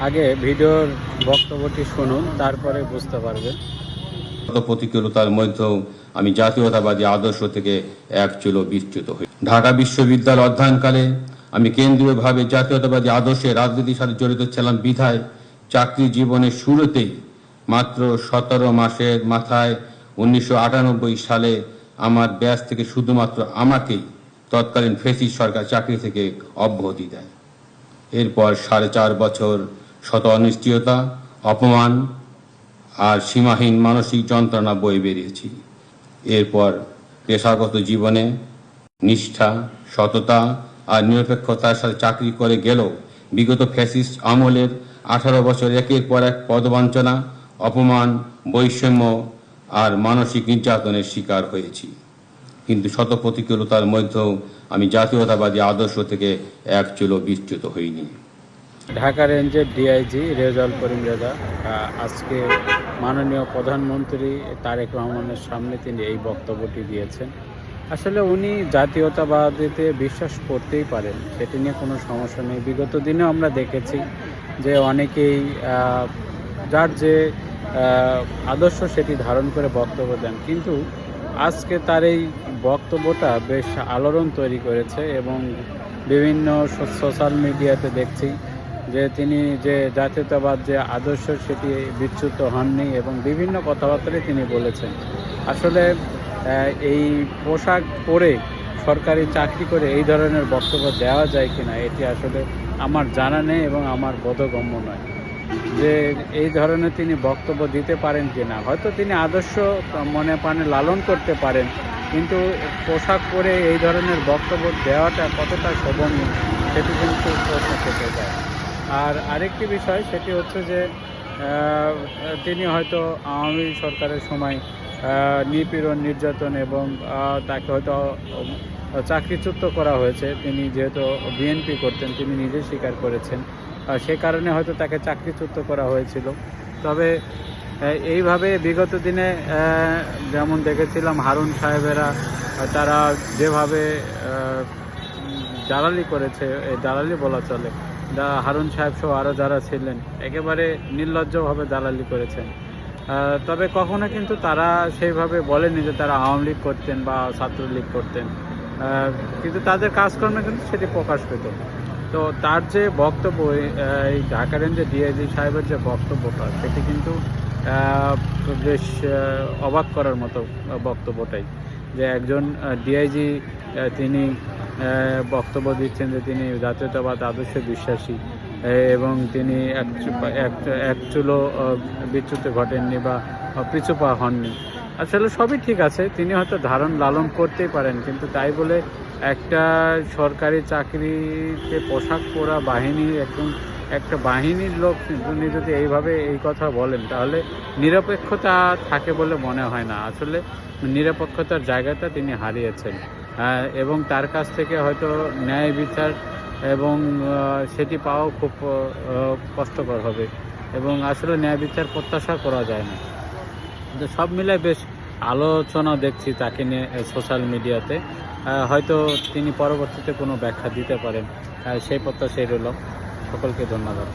আগে ভিডিওর বক্তব্যটি শুনুন, তারপরে বুঝতে পারবেন। প্রতিকূলতার মধ্যেও আমি জাতীয়তাবাদী আদর্শ থেকে এক চুলো বিচ্যুত হই। ঢাকা বিশ্ববিদ্যালয় অধ্যয়নকালে আমি কেন্দ্রীয়ভাবে জাতীয়তাবাদী আদর্শে রাজনীতির সাথে জড়িত ছিলাম বিধায় চাকরি জীবনের শুরুতেই মাত্র 17 মাসের মাথায় 1998 সালে আমার ব্যাচ থেকে শুধুমাত্র আমাকেই তৎকালীন ফেসিস সরকার চাকরি থেকে অব্যাহতি দেয়। এরপর 4.5 বছর শত অনিশ্চয়তা, অপমান আর সীমাহীন মানসিক যন্ত্রণা বয়ে বেরিয়েছি। এরপর পেশাগত জীবনে নিষ্ঠা, সততা আর নিরপেক্ষতার সাথে চাকরি করে গেলেও বিগত ফ্যাসিস্ট আমলের 18 বছর একের পর এক পদবঞ্চনা, অপমান, বৈষম্য আর মানসিক নির্যাতনের শিকার হয়েছি। কিন্তু শত প্রতিকূলতার মধ্যেও আমি জাতীয়তাবাদী আদর্শ থেকে এক চুলো বিচ্যুত হইনি। ঢাকা রেঞ্জের ডিআইজি রেজাউল করিম রেজা আজকে মাননীয় প্রধানমন্ত্রী তারেক রহমানের সামনে তিনি এই বক্তব্যটি দিয়েছেন। আসলে উনি জাতীয়তাবাদীতে বিশ্বাস করতেই পারেন, সেটি নিয়ে কোনো সমস্যা নেই। বিগত দিনে আমরা দেখেছি যে অনেকেই যার যে আদর্শ সেটি ধারণ করে বক্তব্য দেন, কিন্তু আজকে তার এই বক্তব্যটা বেশ আলোড়ন তৈরি করেছে এবং বিভিন্ন সোশ্যাল মিডিয়াতে দেখছি যে তিনি যে জাতীয়তাবাদ যে আদর্শ সেটি বিচ্যুত হননি এবং বিভিন্ন কথাবার্তায় তিনি বলেছেন। আসলে এই পোশাক পরে সরকারি চাকরি করে এই ধরনের বক্তব্য দেওয়া যায় কিনা এটি আসলে আমার জানা নেই এবং আমার বোধগম্য নয় যে এই ধরনের তিনি বক্তব্য দিতে পারেন কিনা। হয়তো তিনি আদর্শ মনে প্রাণে লালন করতে পারেন, কিন্তু পোশাক পরে এই ধরনের বক্তব্য দেওয়াটা কতটা শোভনীয় সেটি কিন্তু প্রশ্ন থেকে যায়। আর আরেকটি বিষয় সেটি হচ্ছে যে তিনি হয়তো আওয়ামী সরকারের সময় নিপীড়ন, নির্যাতন এবং তাকে হয়তো চাকরিচ্যুত করা হয়েছে। তিনি যেহেতু বিএনপি করতেন তিনি নিজে স্বীকার করেছেন, সে কারণে হয়তো তাকে চাকরিচ্যুত করা হয়েছিল। তবে এইভাবে বিগত দিনে যেমন দেখেছিলাম হারুন সাহেবেরা তারা যেভাবে দালালি করেছে, এই দালালি বলা চলে, হারুন সাহেব সহ আরও যারা ছিলেন একেবারে নির্লজ্জভাবে দালালি করেছেন। তবে কখনো কিন্তু তারা সেইভাবে বলেনি যে তারা আওয়ামী লীগ করতেন বা ছাত্রলীগ করতেন, কিন্তু তাদের কাজকর্মে কিন্তু সেটি প্রকাশ পেত। তো তার যে বক্তব্য, এই ঢাকা রেঞ্জের ডিআইজি সাহেবের যে বক্তব্যটা সেটি কিন্তু বেশ অবাক করার মতো বক্তব্যটাই, যে একজন ডিআইজি তিনি বক্তব্য দিচ্ছেন যে তিনি জাতীয়তাবাদ আদর্শে বিশ্বাসী এবং তিনি এক চুলো বিচ্যুত ঘটেননি বা পিছু পা হননি। আসলে সবই ঠিক আছে, তিনি হয়তো ধারণ লালন করতেই পারেন, কিন্তু তাই বলে একটা সরকারি চাকরিতে পোশাক পরা বাহিনী, একটা বাহিনীর লোক উনি যদি এইভাবে এই কথা বলেন তাহলে নিরপেক্ষতা থাকে বলে মনে হয় না। আসলে নিরপেক্ষতার জায়গাটা তিনি হারিয়েছেন এবং তার কাছ থেকে হয়তো ন্যায় বিচার এবং সেটি পাওয়াও খুব কষ্টকর হবে এবং আসলে ন্যায় বিচার প্রত্যাশা করা যায় না। কিন্তু সব মিলে বেশ আলোচনা দেখছি তাকে নিয়ে সোশ্যাল মিডিয়াতে, হয়তো তিনি পরবর্তীতে কোনো ব্যাখ্যা দিতে পারেন, সেই প্রত্যাশাই রইল। সকলকে ধন্যবাদ।